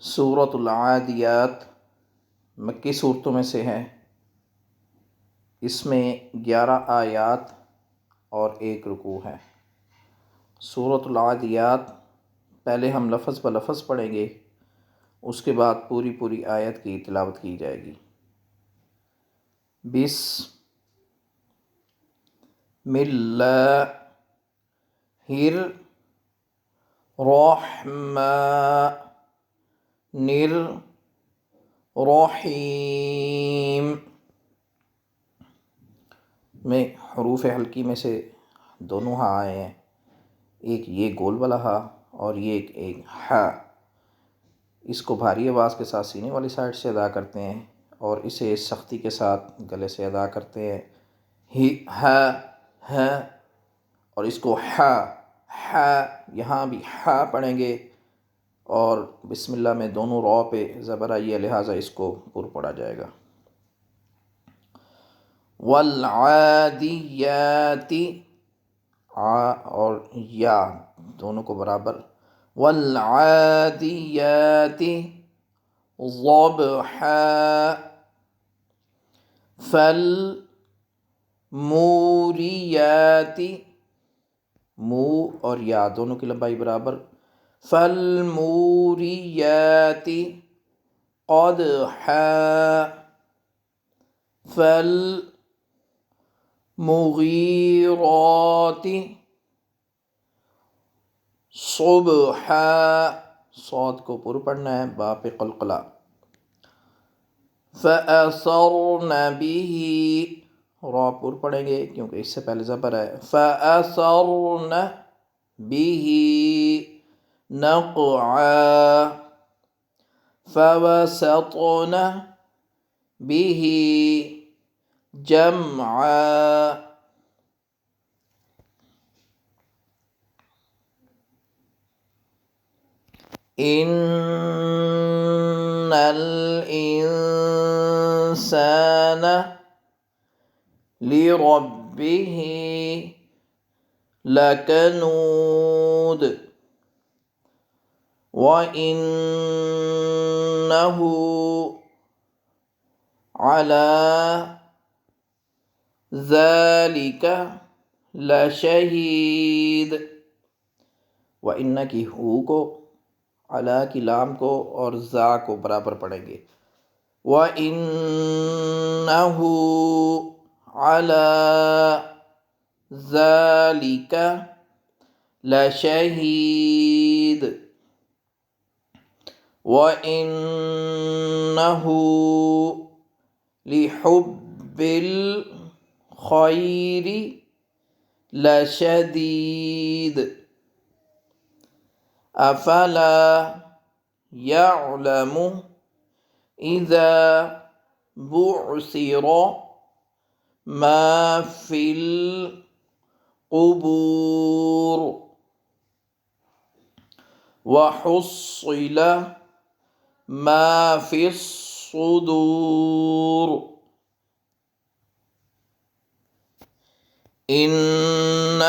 سورۃ العادیات مکی صورتوں میں سے ہے۔ اس میں 11 آیات اور 1 رکوع ہے۔ سورۃ العادیات پہلے ہم لفظ بہ لفظ پڑھیں گے، اس کے بعد پوری آیت کی تلاوت کی جائے گی۔ بسم اللہ الرحمن الرحیم میں حروف حلقی میں سے دونوں ہاں آئے ہیں، ایک یہ گول والا ہا اور یہ ایک ہا۔ اس کو بھاری آواز کے ساتھ سینے والی سائڈ سے ادا کرتے ہیں اور اسے سختی کے ساتھ گلے سے ادا کرتے ہیں، ہی ہا ہا، اور اس کو ہا ہا یہاں بھی ہا پڑھیں گے، اور بسم اللہ میں دونوں رو پہ زبر آئی ہے، لہٰذا اس کو پر پڑھا جائے گا۔ والعادیات آ اور یا دونوں کو برابر، والعادیات ضبحا فالموریات مو اور یا دونوں کی لمبائی برابر، فالموریات قدحا فالمغیرات صبحا، صاد کو پر پڑھنا ہے، با پہ قلقلہ، فَأَثَرْنَ بِهِ را پر پڑھیں گے کیونکہ اس سے پہلے زبر ہے، فَأَثَرْنَ بِهِ نَقْعًا فَوَسَطْنَ بِهِ جَمْعًا۔ إِنَّ الْإِنسَانَ لِرَبِّهِ لَكَنُودٌ وَإِنَّهُ عَلَى ذَلِكَ لَشَهِيدٌ۔ وَإِنَّ کی ہو کو، علی کی لام کو اور ذا کو برابر پڑھیں گے، وَإِنَّهُ عَلَى ذَلِكَ لَشَهِيدٌ وَإِنَّهُ لِحُبِّ الْخَيْرِ لَشَدِيدٌ۔ أَفَلَا يَعْلَمُ إِذَا بُعْثِرَ مَا فِي الْقُبُورِ وَحُصِّلَ مَا فِي الصُّدُورِ إِنَّ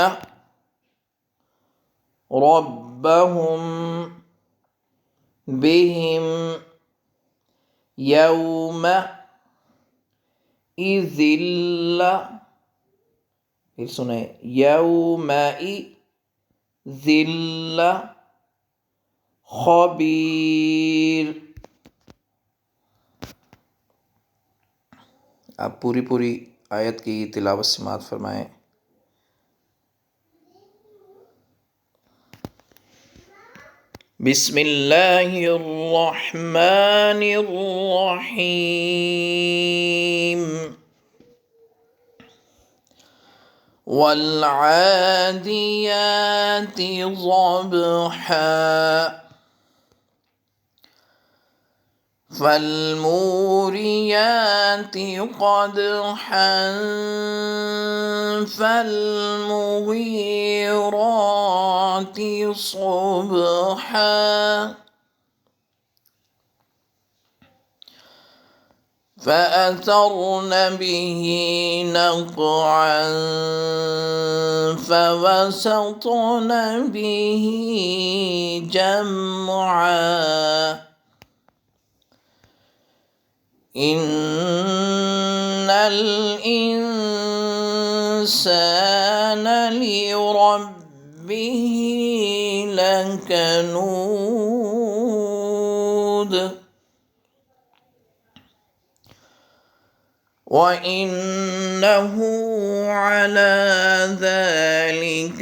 رَبَّهُم بِهِمْ يَوْمَئِذٍ پھر سنیں، يَوْمَئِذٍ خَبِيرٌ۔ آپ پوری آیت کی تلاوت سماعت فرمائیں۔ بسم اللہ الرحمن الرحیم والعادیات ضبحا فالموریات قدحا فالمغیرات صبحا فَأَثَرْنَ بِهِ نَقْعًا فَوَسَطْنَ بِهِ جَمْعًا إن الإنسان لربه لكنود وإنه على ذلك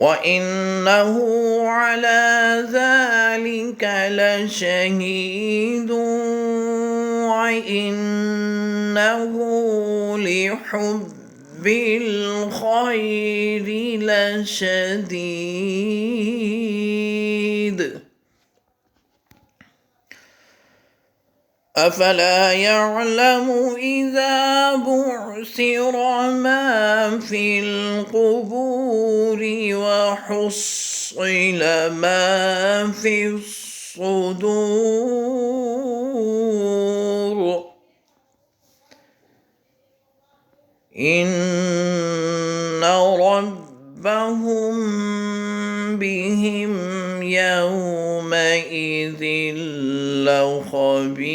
وإنه على ذلك لشهيد وإنه لحب الخير لشديد أفلا يعلم إذا بعثر ما في القبور وحصل ما في الصدور إن ربهم بهم يومئذ لخبير